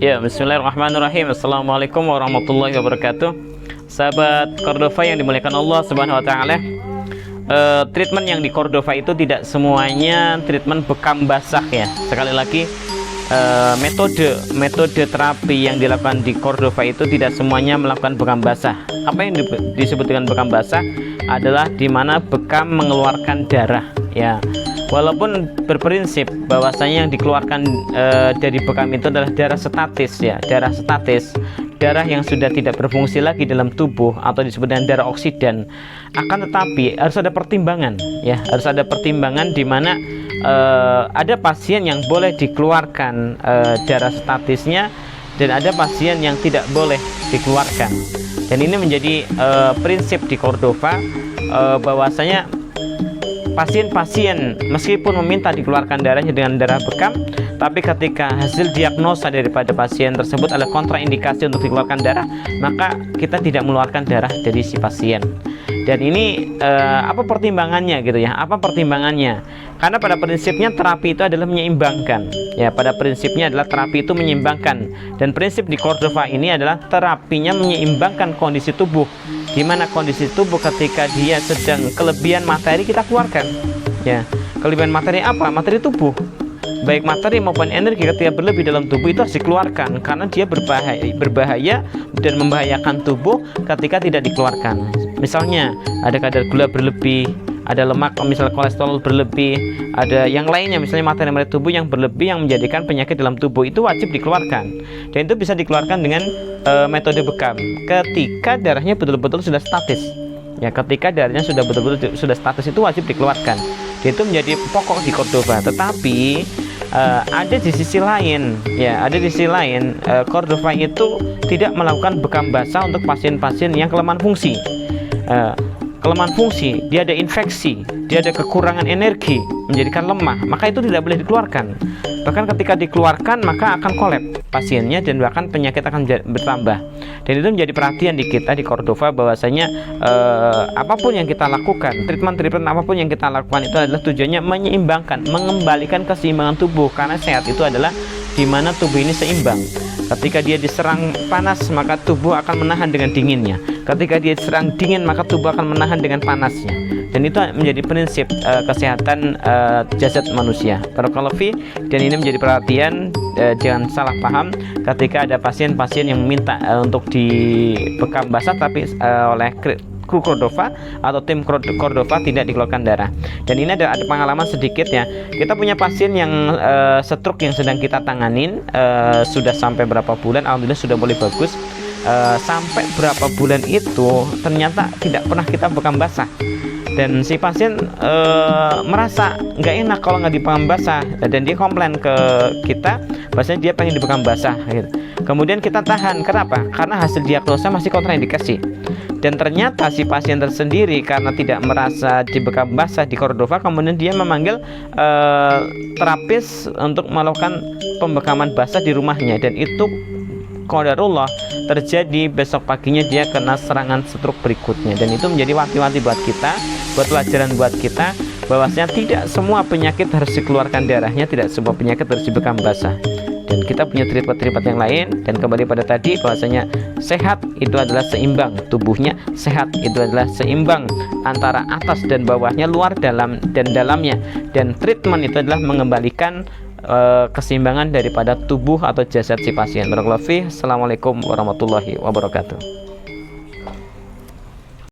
Ya, bismillahirrahmanirrahim. Assalamualaikum warahmatullahi wabarakatuh. Sahabat Cordova yang dimuliakan Allah Subhanahu wa taala. Treatment yang di Cordova itu tidak semuanya treatment bekam basah ya. Sekali lagi, metode terapi yang dilakukan di Cordova itu tidak semuanya melakukan bekam basah. Apa yang disebut dengan bekam basah adalah di mana bekam mengeluarkan darah ya. Walaupun berprinsip bahwasanya yang dikeluarkan dari bekam itu adalah darah statis ya, darah yang sudah tidak berfungsi lagi dalam tubuh atau disebut dengan darah oksidan. Akan tetapi harus ada pertimbangan ya, harus ada pertimbangan di mana ada pasien yang boleh dikeluarkan darah statisnya dan ada pasien yang tidak boleh dikeluarkan. Dan ini menjadi prinsip di Cordova bahwasanya pasien-pasien meskipun meminta dikeluarkan darahnya dengan darah bekam, tapi ketika hasil diagnosa daripada pasien tersebut adalah kontraindikasi untuk dikeluarkan darah, maka kita tidak mengeluarkan darah dari si pasien. Dan ini apa pertimbangannya gitu ya? Apa pertimbangannya? Karena pada prinsipnya terapi itu adalah menyeimbangkan. Ya, pada prinsipnya adalah terapi itu menyeimbangkan. Dan prinsip di Cordova ini adalah terapinya menyeimbangkan kondisi tubuh. Gimana kondisi tubuh ketika dia sedang kelebihan materi kita keluarkan. Ya, kelebihan materi apa? Materi tubuh. Baik materi maupun energi ketika berlebih dalam tubuh itu harus dikeluarkan karena dia berbahaya dan membahayakan tubuh ketika tidak dikeluarkan. Misalnya ada kadar gula berlebih, ada lemak, misalnya kolesterol berlebih, ada yang lainnya, misalnya materi tubuh yang berlebih yang menjadikan penyakit dalam tubuh, itu wajib dikeluarkan. Dan itu bisa dikeluarkan dengan metode bekam ketika darahnya betul-betul sudah statis. Ya, ketika darahnya sudah betul-betul sudah statis itu wajib dikeluarkan. Dan itu menjadi pokok di Cordova. Tetapi ada di sisi lain, ya, ada di sisi lain Cordova itu tidak melakukan bekam basah untuk pasien-pasien yang kelemahan fungsi. Kelemahan fungsi, dia ada infeksi, dia ada kekurangan energi, menjadikan lemah, maka itu tidak boleh dikeluarkan. Bahkan ketika dikeluarkan maka akan kolaps pasiennya dan bahkan penyakit akan bertambah. Dan itu menjadi perhatian di kita di Cordova bahwasanya apapun yang kita lakukan, treatment apapun yang kita lakukan itu adalah tujuannya menyeimbangkan, mengembalikan keseimbangan tubuh, karena sehat itu adalah di mana tubuh ini seimbang. Ketika dia diserang panas maka tubuh akan menahan dengan dinginnya. Ketika dia diserang dingin maka tubuh akan menahan dengan panasnya. Dan itu menjadi prinsip kesehatan jasad manusia. Barakallahu fi. Dan ini menjadi perhatian, jangan salah paham ketika ada pasien-pasien yang meminta untuk dibekam basah tapi oleh kru Cordova atau tim Cordova tidak dikeluarkan darah. Dan ini ada pengalaman sedikit ya. Kita punya pasien yang stroke yang sedang kita tanganin, sudah sampai berapa bulan, alhamdulillah sudah mulai bagus. Sampai berapa bulan itu ternyata tidak pernah kita bekam basah. Dan si pasien merasa nggak enak kalau nggak dibekam basah, dan dia komplain ke kita bahwasanya dia pengen dibekam basah gitu. Kemudian kita tahan. Kenapa? Karena hasil diagnosa masih kontraindikasi. Dan ternyata si pasien tersendiri karena tidak merasa dibekam basah di Cordova, kemudian dia memanggil terapis untuk melakukan pembekaman basah di rumahnya. Dan itu qadarullah terjadi, besok paginya dia kena serangan stroke berikutnya. Dan itu menjadi wanti-wanti buat kita, buat pelajaran buat kita, bahwasanya tidak semua penyakit harus dikeluarkan darahnya, tidak semua penyakit harus dibekam basah. Dan kita punya treatment yang lain. Dan kembali pada tadi bahwasanya sehat itu adalah seimbang, tubuhnya sehat itu adalah seimbang antara atas dan bawahnya, luar dalam dan dalamnya. Dan treatment itu adalah mengembalikan keseimbangan daripada tubuh atau jasad si pasien. Barakallahu fi. Assalamualaikum warahmatullahi wabarakatuh.